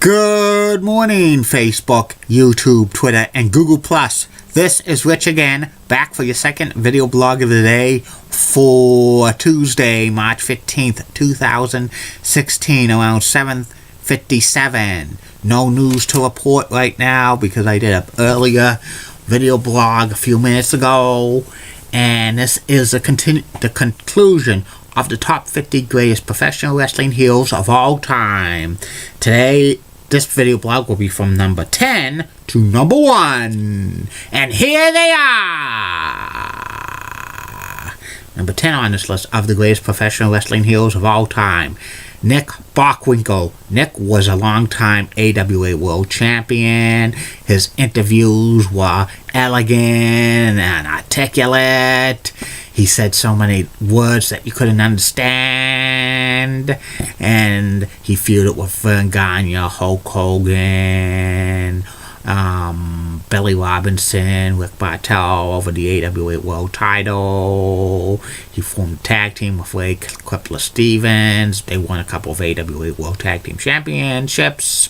Good morning, Facebook, YouTube, Twitter, and Google+. This is Rich again, back for your second video blog of the day for Tuesday, March 15th, 2016, around 7:57. No news to report right now because I did an earlier video blog a few minutes ago, and this is the conclusion of the top 50 greatest professional wrestling heroes of all time. Today, this video blog will be from number 10 to number 1. And here they are. Number 10 on this list of the greatest professional wrestling heroes of all time. Nick Bockwinkel. Nick was a long-time AWA World Champion. His interviews were elegant and articulate. He said so many words that you couldn't understand. And he feuded with Vern Gagne, Hulk Hogan, Billy Robinson, Rick Bartel over the AWA World title. He formed a tag team with Ray Crippler Stevens. They won a couple of AWA World Tag Team Championships.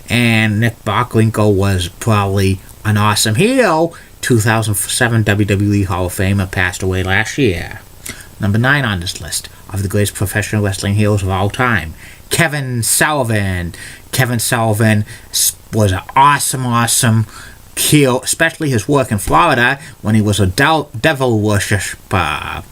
And Nick Bockwinkel was probably an awesome heel. 2007 WWE Hall of Famer, passed away last year. Number 9 on this list of the greatest professional wrestling heroes of all time, Kevin Sullivan. Kevin Sullivan was an awesome heel, especially his work in Florida when he was a devil worshiper.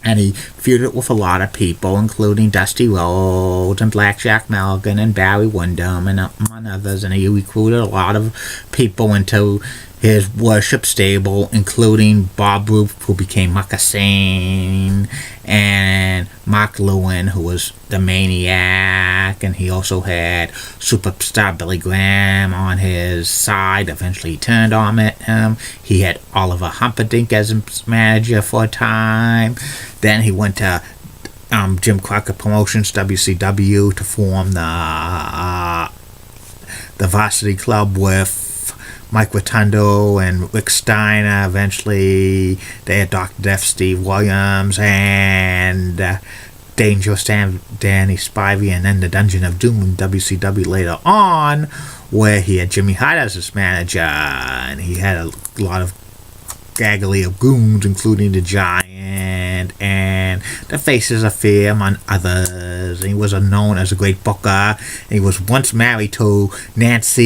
And he feuded with a lot of people, including Dusty Rhodes and Blackjack Mulligan and Barry Windham and among others. And he recruited a lot of people into his worship stable, including Bob Roop, who became Moccasin, and Mark Lewin, who was the Maniac, and he also had superstar Billy Graham on his side. Eventually he turned on him. He had Oliver Humperdinck as his manager for a time. Then he went to Jim Crockett Promotions, WCW, to form the Varsity Club with Mike Rotundo and Rick Steiner. Eventually, they had Dr. Death Steve Williams and Dangerous Danny Spivey, and then the Dungeon of Doom in WCW later on, where he had Jimmy Hart as his manager, and he had a lot of gaggly of goons, including the Giant and the Faces of Fear, among others. And he was known as a great booker. And he was once married to Nancy,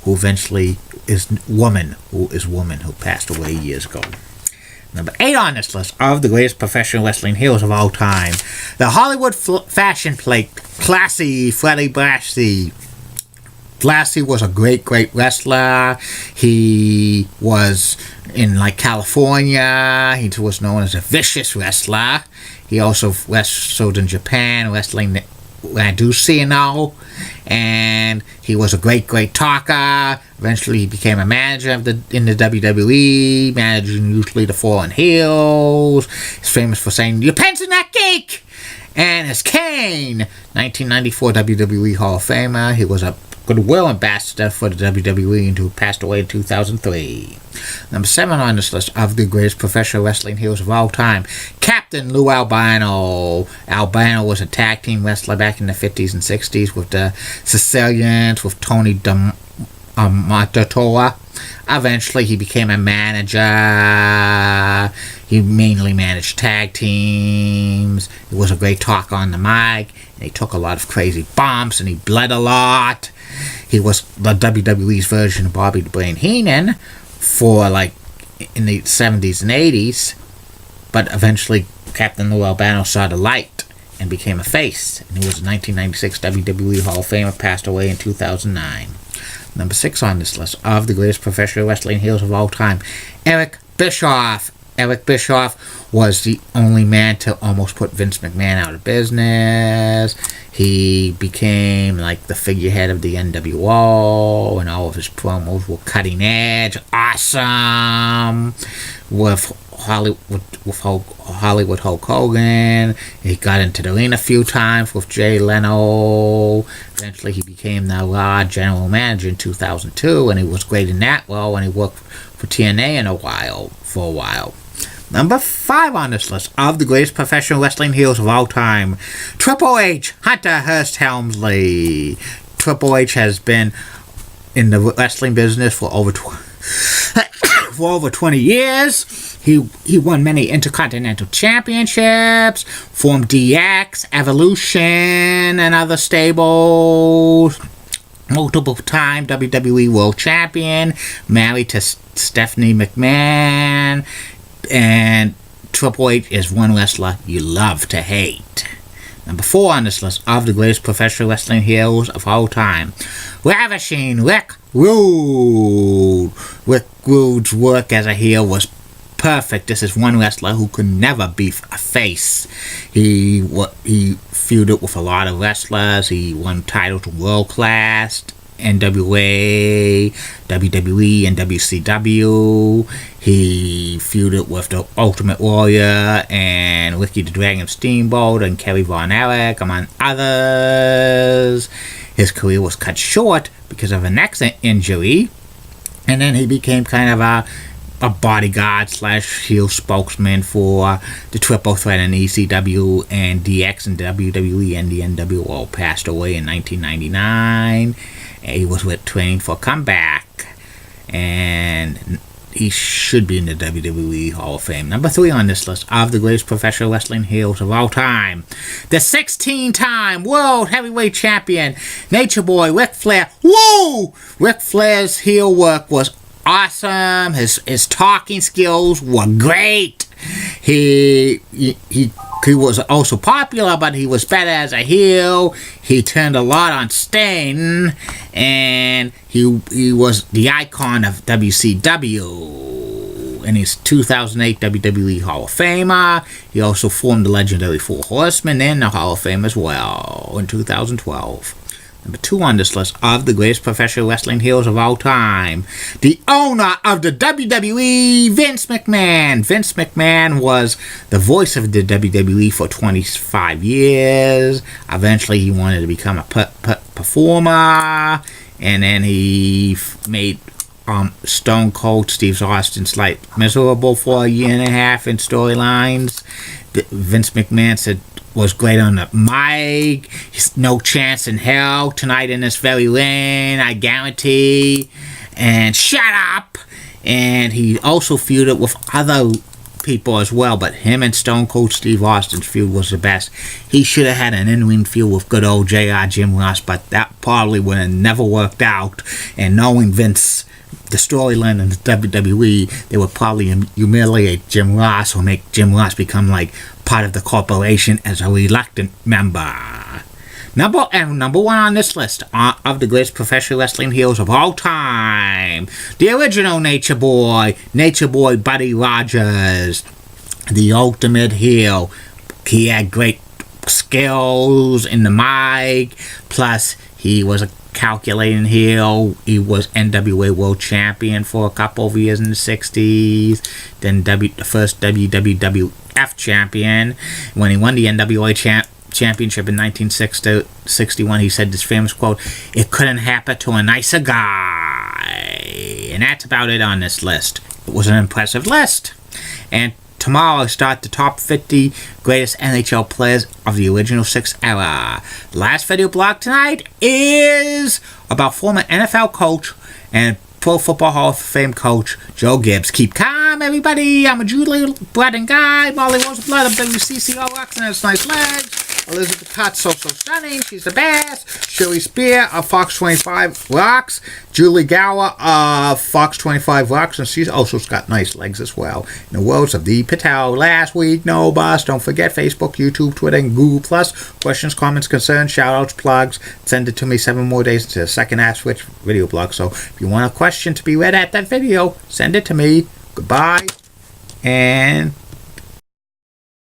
who eventually is woman, who passed away years ago. Number 8 on this list of the greatest professional wrestling heroes of all time, the Hollywood fashion plate, Classy Freddie Blassie. Blassie was a great wrestler. He was in California. He was known as a vicious wrestler. He also wrestled in Japan, wrestling Radusino, and he was a great talker. Eventually, he became a manager in the WWE, managing usually the fallen heels. He's famous for saying, "Your pen's in that cake!" And his cane. 1994 WWE Hall of Famer. He was a goodwill ambassador for the WWE and who passed away in 2003. Number 7 on this list of the greatest professional wrestling heroes of all time, Captain Lou Albano. Albano was a tag team wrestler back in the 50s and 60s with the Sicilians, with Tony Matatola. Eventually, he became a manager. He mainly managed tag teams. He was a great talker on the mic. And he took a lot of crazy bumps, and he bled a lot. He was the WWE's version of Bobby the Brain Heenan for in the 70s and 80s. But eventually, Captain Lou Albano saw the light and became a face. And he was a 1996 WWE Hall of Famer, passed away in 2009. Number 6 on this list of the greatest professional wrestling heroes of all time, Eric Bischoff. Eric Bischoff was the only man to almost put Vince McMahon out of business. He became the figurehead of the NWO, and all of his promos were cutting edge, awesome, with Hollywood Hulk Hogan. He got into the ring a few times with Jay Leno. Eventually, he became the Raw general manager in 2002, and he was great in that role, and he worked for TNA for a while. Number 5 on this list of the greatest professional wrestling heroes of all time, Triple H, Hunter Hearst Helmsley. Triple H has been in the wrestling business for over 20 years. He won many Intercontinental Championships, formed DX, Evolution, and other stables. Multiple-time WWE World Champion, married to Stephanie McMahon, and Triple H is one wrestler you love to hate. Number 4 on this list of the greatest professional wrestling heroes of all time, Ravishing Rick Rude. Rick Rude's work as a heel was perfect. This is one wrestler who could never be a face. He feuded with a lot of wrestlers. He won titles in World Class, NWA, WWE, and WCW. He feuded with the Ultimate Warrior and Ricky the Dragon Steamboat and Kerry Von Erich, among others. His career was cut short because of an neck injury, and then he became kind of a bodyguard / heel spokesman for the Triple Threat in ECW and DX and WWE, and the NWO. Passed away in 1999. He was with training for comeback, and he should be in the WWE Hall of Fame. Number 3 on this list of the greatest professional wrestling heroes of all time, the 16-time World Heavyweight Champion, Nature Boy Ric Flair. Woo! Ric Flair's heel work was awesome. His talking skills were great. He was also popular, but he was better as a heel. He turned a lot on Sting, and he was the icon of WCW. And he's 2008 WWE Hall of Famer. He also formed the legendary Four Horsemen in the Hall of Fame as well in 2012. Number 2 on this list of the greatest professional wrestling heroes of all time, the owner of the WWE, Vince McMahon. Vince McMahon was the voice of the WWE for 25 years. Eventually, he wanted to become a performer, and then he made Stone Cold Steve Austin's life miserable for a year and a half in storylines. Vince McMahon said, was great on the mic. He's no chance in hell tonight in this very lane, I guarantee. And shut up. And he also feuded with other people as well, but him and Stone Cold Steve Austin's feud was the best. He should have had an in-ring feud with good old JR Jim Ross, but that probably would have never worked out. And knowing Vince, the storyline in the WWE, they would probably humiliate Jim Ross or make Jim Ross become like part of the corporation as a reluctant member. Number 1 on this list of the greatest professional wrestling heroes of all time, the original Nature Boy Buddy Rogers, the ultimate heel. He had great skills in the mic, plus he was a calculating heel. He was NWA World Champion for a couple of years in the 60s, then the first WWF Champion. When he won the NWA Championship in 1961, he said this famous quote, "It couldn't happen to a nicer guy." And that's about it on this list. It was an impressive list. And tomorrow I start the top 50 greatest NHL players of the original 6 era. The last video blog tonight is about former NFL coach and Pro Football Hall of Fame coach Joe Gibbs. Keep calm, everybody. I'm a Julie Bratton guy. Molly Rosenblatt of WCCO rocks and has nice legs. Elizabeth Hutt's so stunning. She's the best. Shirley Spear of Fox 25 rocks. Julie Gower of Fox 25 rocks, and she's also got nice legs as well. In the words of Dee Patel, last week, no bus. Don't forget Facebook, YouTube, Twitter, and Google+. Questions, comments, concerns, shoutouts, plugs. Send it to me 7 more days to the second Ask Switch video blog. So if you want a question to be read at that video, send it to me. Goodbye, and